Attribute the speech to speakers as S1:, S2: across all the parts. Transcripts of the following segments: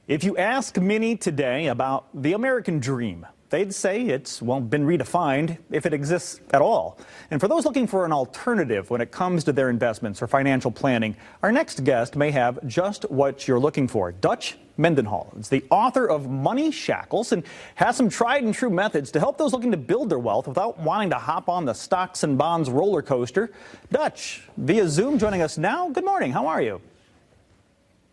S1: If you ask many today about the American dream, they'd say it's, well, been redefined if it exists at all. And for those looking for an alternative when it comes to their investments or financial planning, our next guest may have just what you're looking for. Dutch Mendenhall is the author of Money Shackles and has some tried and true methods to help those looking to build their wealth without wanting to hop on the stocks and bonds roller coaster. Dutch, via Zoom, joining us now. Good morning. How are you?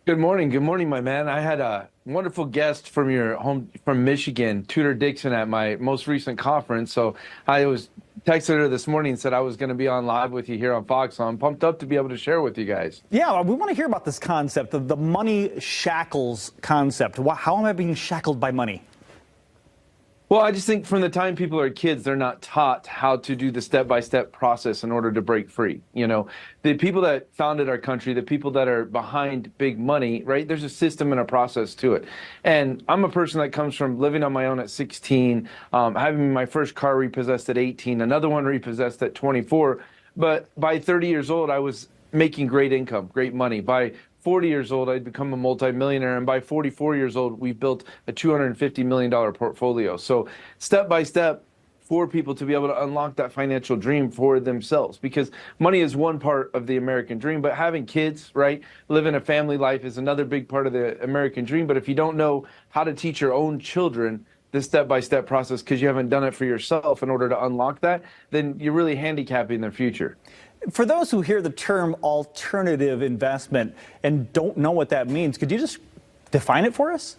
S2: Good morning, my man. I had a wonderful guest from your home from Michigan, Tudor Dixon, at my most recent conference. So I was texted her this morning and said I was going to be on live with you here on Fox. So I'm pumped up to be able to share with you guys.
S1: Yeah, we want to hear about this concept of the money shackles concept. How am I being shackled by money?
S2: Well, I just think from the time people are kids, they're not taught how to do the step-by-step process in order to break free. You know, the people that founded our country, the people that are behind big money, right? There's a system and a process to it. And I'm a person that comes from living on my own at 16, having my first car repossessed at 18, another one repossessed at 24. But by 30 years old, I was making great income, great money. By 40 years old, I'd become a multimillionaire. And by 44 years old, we built a $250 million portfolio. So step by step, for people to be able to unlock that financial dream for themselves, because money is one part of the American dream, but having kids, right, living a family life is another big part of the American dream. But if you don't know how to teach your own children this step-by-step process because you haven't done it for yourself in order to unlock that, then you're really handicapping their future.
S1: For those who hear the term alternative investment and don't know what that means, could you just define it for us?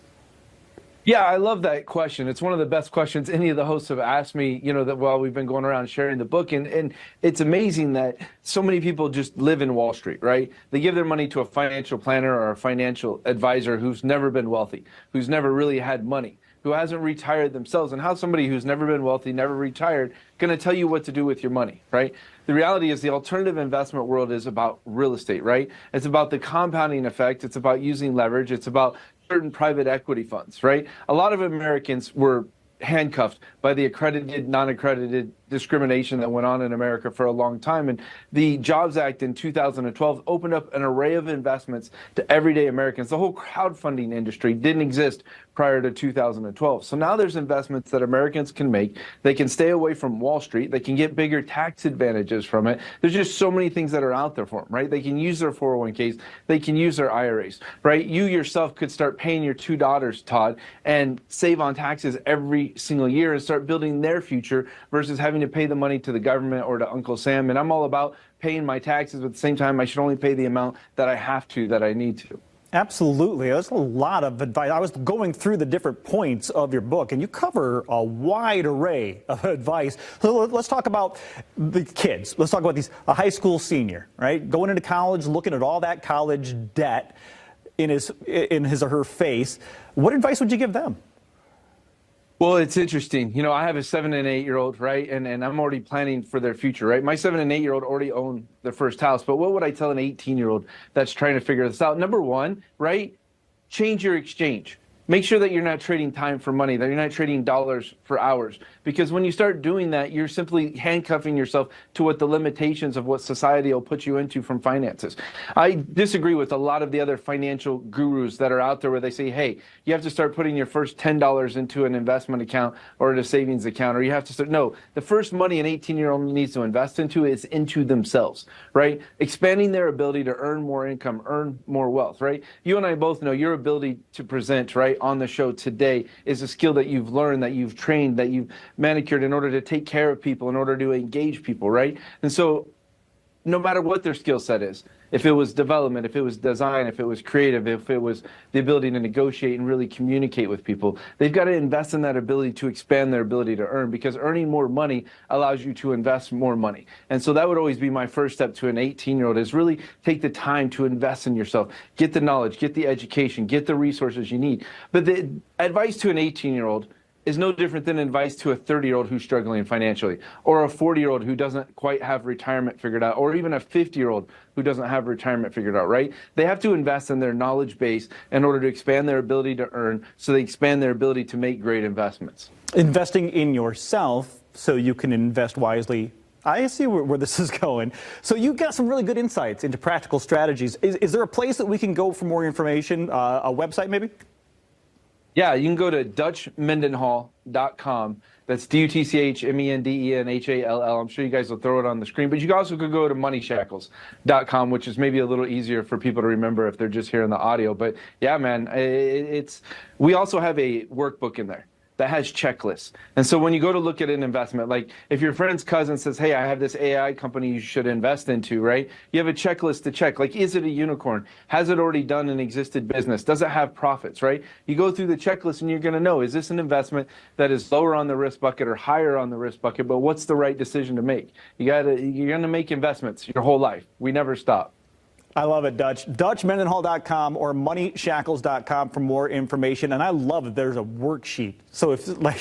S2: Yeah, I love that question. It's one of the best questions any of the hosts have asked me, you know, that while we've been going around sharing the book. And it's amazing that so many people just live in Wall Street, right? They give their money to a financial planner or a financial advisor who's never been wealthy, who's never really had money, who hasn't retired themselves. And how's somebody who's never been wealthy, never retired, going to tell you what to do with your money, right? The reality is the alternative investment world is about real estate, right? It's about the compounding effect. It's about using leverage. It's about certain private equity funds, right? A lot of Americans were handcuffed by the accredited, non-accredited discrimination that went on in America for a long time. And the Jobs Act in 2012 opened up an array of investments to everyday Americans. The whole crowdfunding industry didn't exist prior to 2012. So now there's investments that Americans can make. They can stay away from Wall Street. They can get bigger tax advantages from it. There's just so many things that are out there for them, right? They can use their 401ks. They can use their IRAs, right? You yourself could start paying your two daughters, Todd, and save on taxes every single year and start building their future versus having to pay the money to the government or to Uncle Sam. And I'm all about paying my taxes, but at the same time, I should only pay the amount that I have to, that I need to.
S1: Absolutely. That's a lot of advice. I was going through the different points of your book, and you cover a wide array of advice. So let's talk about the kids. Let's talk about a high school senior, right? Going into college, looking at all that college debt in his or her face. What advice would you give them?
S2: Well, it's interesting. You know, I have a 7 and 8 year old, right? And I'm already planning for their future, right? My 7 and 8 year old already own their first house. But what would I tell an 18-year-old that's trying to figure this out? Number one, right? Change your exchange. Make sure that you're not trading time for money, that you're not trading dollars for hours. Because when you start doing that, you're simply handcuffing yourself to what the limitations of what society will put you into from finances. I disagree with a lot of the other financial gurus that are out there where they say, hey, you have to start putting your first $10 into an investment account or a savings account, or you have to start. No, the first money an 18-year-old needs to invest into is into themselves, right? Expanding their ability to earn more income, earn more wealth, right? You and I both know your ability to present, right, on the show today is a skill that you've learned, that you've trained, that you've manicured in order to take care of people, in order to engage people, right? And so no matter what their skill set is, if it was development, if it was design, if it was creative, if it was the ability to negotiate and really communicate with people, they've got to invest in that ability to expand their ability to earn, because earning more money allows you to invest more money. And so that would always be my first step to an 18-year-old, is really take the time to invest in yourself, get the knowledge, get the education, get the resources you need. But the advice to an 18-year-old is no different than advice to a 30-year-old who's struggling financially, or a 40-year-old who doesn't quite have retirement figured out, or even a 50-year-old who doesn't have retirement figured out, right? They have to invest in their knowledge base in order to expand their ability to earn, so they expand their ability to make great investments.
S1: Investing in yourself so you can invest wisely. I see where this is going. So you got some really good insights into practical strategies. Is there a place that we can go for more information, a website maybe?
S2: Yeah, you can go to DutchMendenhall.com. That's DutchMendenhall. I'm sure you guys will throw it on the screen, but you also could go to MoneyShackles.com, which is maybe a little easier for people to remember if they're just hearing the audio. But yeah, man, we also have a workbook in there that has checklists. And so when you go to look at an investment, like if your friend's cousin says, hey, I have this AI company you should invest into, right? You have a checklist to check. Like, is it a unicorn? Has it already done an existed business? Does it have profits, right? You go through the checklist and you're going to know, is this an investment that is lower on the risk bucket or higher on the risk bucket? But what's the right decision to make? You're going to make investments your whole life. We never stop.
S1: I love it, Dutch. DutchMendenhall.com or MoneyShackles.com for more information. And I love that there's a worksheet. So if like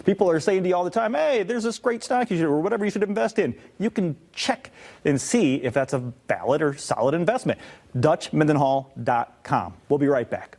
S1: people are saying to you all the time, hey, there's this great stock you should, or whatever you should invest in, you can check and see if that's a valid or solid investment. DutchMendenhall.com. We'll be right back.